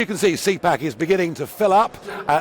You can see CPAC is beginning to fill up.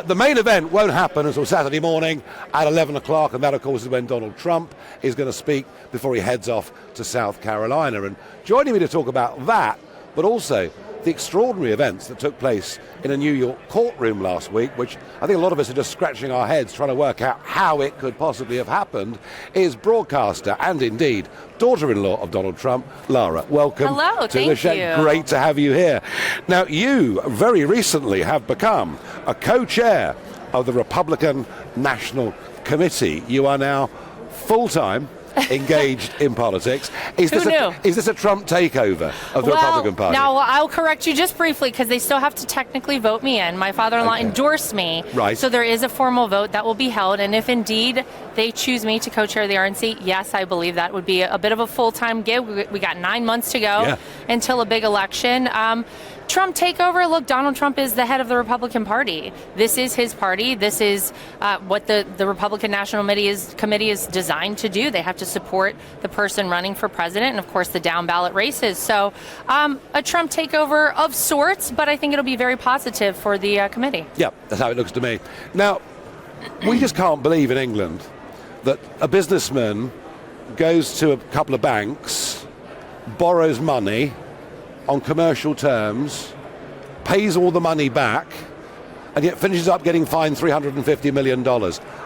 The main event won't happen until Saturday morning at 11 o'clock, and that, of course, is when Donald Trump is going to speak before he heads off to South Carolina. And joining me to talk about that, but also the extraordinary events that took place in a New York courtroom last week, which I think a lot of us are just scratching our heads trying to work out how it could possibly have happened, is broadcaster and indeed daughter-in-law of Donald Trump, Lara. Welcome to the show. Thank you. Great to have you here. Now, you very recently have become a co-chair of the Republican National Committee. You are now full-time engaged in politics. Is this a Trump takeover of the Republican Party? Now, I'll correct you just briefly because they still have to technically vote me in. My father-in-law endorsed me. Right. So there is a formal vote that will be held. And if indeed they choose me to co-chair the RNC, yes, I believe that would be a bit of a full-time gig. We got 9 months to go until a big election. Trump takeover, look, Donald Trump is the head of the Republican Party. This is his party. This is what the Republican National Committee is designed to do. They have to support the person running for president and, of course, the down ballot races. So a Trump takeover of sorts, but I think it'll be very positive for the committee. Yeah, that's how it looks to me. Now, we just can't believe in England that a businessman goes to a couple of banks, borrows money on commercial terms, pays all the money back, and yet finishes up getting fined $350 million.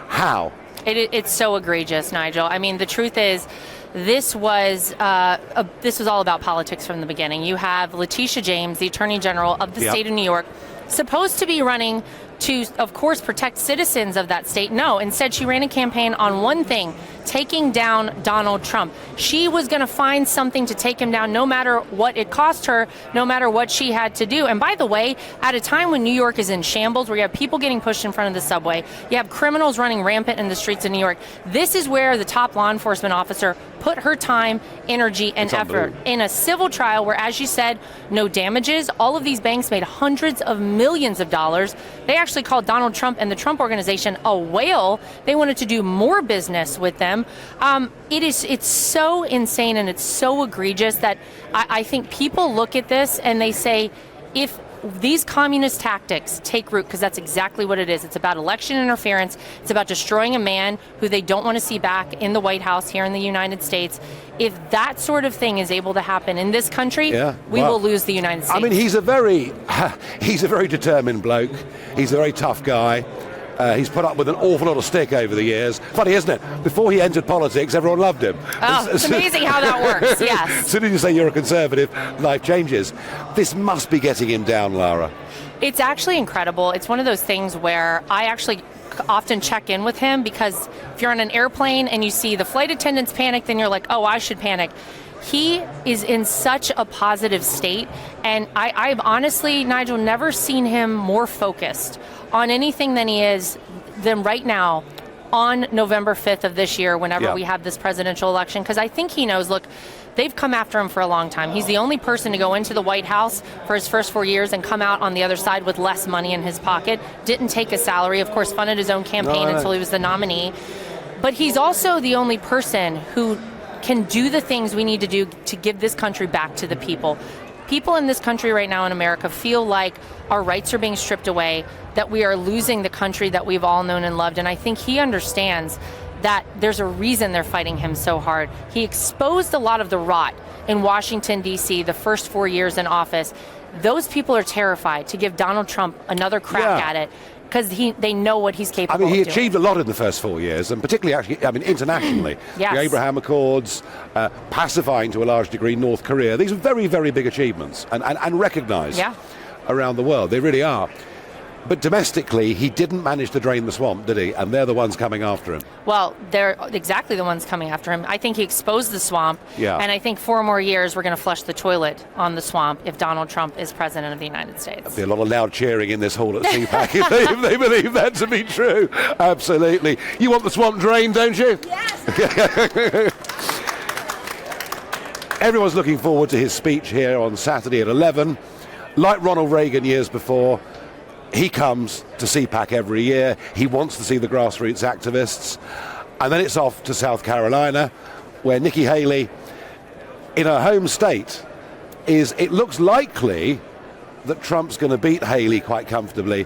How? It's so egregious, Nigel. I mean, the truth is, this was all about politics from the beginning. You have Letitia James, the Attorney General of the state of New York, supposed to be running to, of course, protect citizens of that state. No, instead she ran a campaign on one thing: taking down Donald Trump. She was going to find something to take him down no matter what it cost her, no matter what she had to do. And by the way, at a time when New York is in shambles, where you have people getting pushed in front of the subway, you have criminals running rampant in the streets of New York, this is where the top law enforcement officer put her time, energy, and effort in a civil trial where, as you said, no damages. All of these banks made hundreds of millions of dollars. They actually called Donald Trump and the Trump Organization a whale. They wanted to do more business with them. It's so insane and it's so egregious that I think people look at this and they say, if these communist tactics take root, because that's exactly what it is. It's about election interference. It's about destroying a man who they don't want to see back in the White House here in the United States. If that sort of thing is able to happen in this country, we will lose the United States. I mean, he's a very determined bloke. He's a very tough guy. He's put up with an awful lot of stick over the years. Funny, isn't it? Before he entered politics, everyone loved him. Oh, it's amazing how that works, yes. As soon as you say you're a conservative, life changes. This must be getting him down, Lara. It's actually incredible. It's one of those things where I actually often check in with him, because if you're on an airplane and you see the flight attendants panic, then you're like, oh, I should panic. He is in such a positive state, and I've honestly, Nigel, never seen him more focused on anything than right now on November 5th of this year, whenever we have this presidential election, because I think he knows, look, they've come after him for a long time. He's the only person to go into the White House for his first 4 years and come out on the other side with less money in his pocket, didn't take a salary, of course, funded his own campaign until he was the nominee. But he's also the only person who can do the things we need to do to give this country back to the people. People in this country right now in America feel like our rights are being stripped away, that we are losing the country that we've all known and loved. And I think he understands that there's a reason they're fighting him so hard. He exposed a lot of the rot in Washington, D.C. the first 4 years in office. Those people are terrified to give Donald Trump another crack at it, because they know what he's capable of doing. I mean, he achieved a lot in the first 4 years, and particularly, actually, I mean, internationally. The Abraham Accords, pacifying to a large degree North Korea. These are very, very big achievements and recognised around the world. They really are. But domestically, he didn't manage to drain the swamp, did he? And they're the ones coming after him. Well, they're exactly the ones coming after him. I think he exposed the swamp, and I think 4 more years we're going to flush the toilet on the swamp if Donald Trump is president of the United States. There'll be a lot of loud cheering in this hall at CPAC if they believe that to be true. Absolutely. You want the swamp drained, don't you? Yes! Everyone's looking forward to his speech here on Saturday at 11. Like Ronald Reagan years before, he comes to CPAC every year. He wants to see the grassroots activists. And then it's off to South Carolina, where Nikki Haley, in her home state, it looks likely that Trump's going to beat Haley quite comfortably,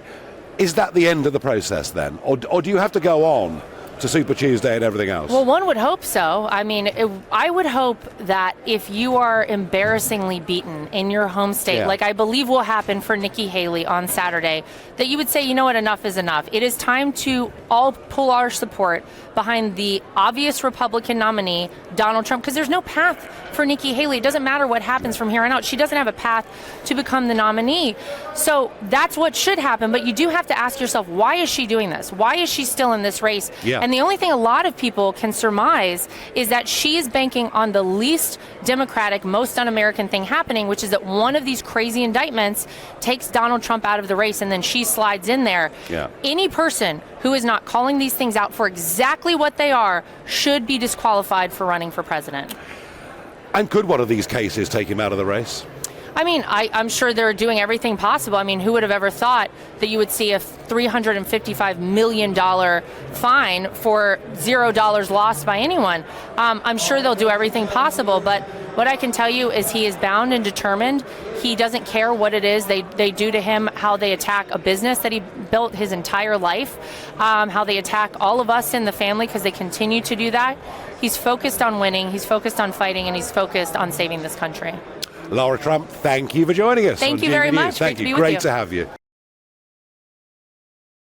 is that the end of the process then? Or do you have to go on to Super Tuesday and everything else? Well, one would hope so. I mean, I would hope that if you are embarrassingly beaten in your home state, like I believe will happen for Nikki Haley on Saturday, that you would say, you know what, enough is enough. It is time to all pull our support behind the obvious Republican nominee, Donald Trump, because there's no path for Nikki Haley. It doesn't matter what happens from here on out. She doesn't have a path to become the nominee. So that's what should happen. But you do have to ask yourself, why is she doing this? Why is she still in this race? And the only thing a lot of people can surmise is that she is banking on the least democratic, most un-American thing happening, which is that one of these crazy indictments takes Donald Trump out of the race and then she slides in there. Any person who is not calling these things out for exactly what they are should be disqualified for running for president. And could one of these cases take him out of the race? I mean, I'm sure they're doing everything possible. I mean, who would have ever thought that you would see a $355 million fine for $0 lost by anyone? I'm sure they'll do everything possible, but what I can tell you is he is bound and determined. He doesn't care what it is they do to him, how they attack a business that he built his entire life, how they attack all of us in the family, because they continue to do that. He's focused on winning, he's focused on fighting, and he's focused on saving this country. Lara Trump, thank you for joining us. Thank you very much. Thank you. Great to have you.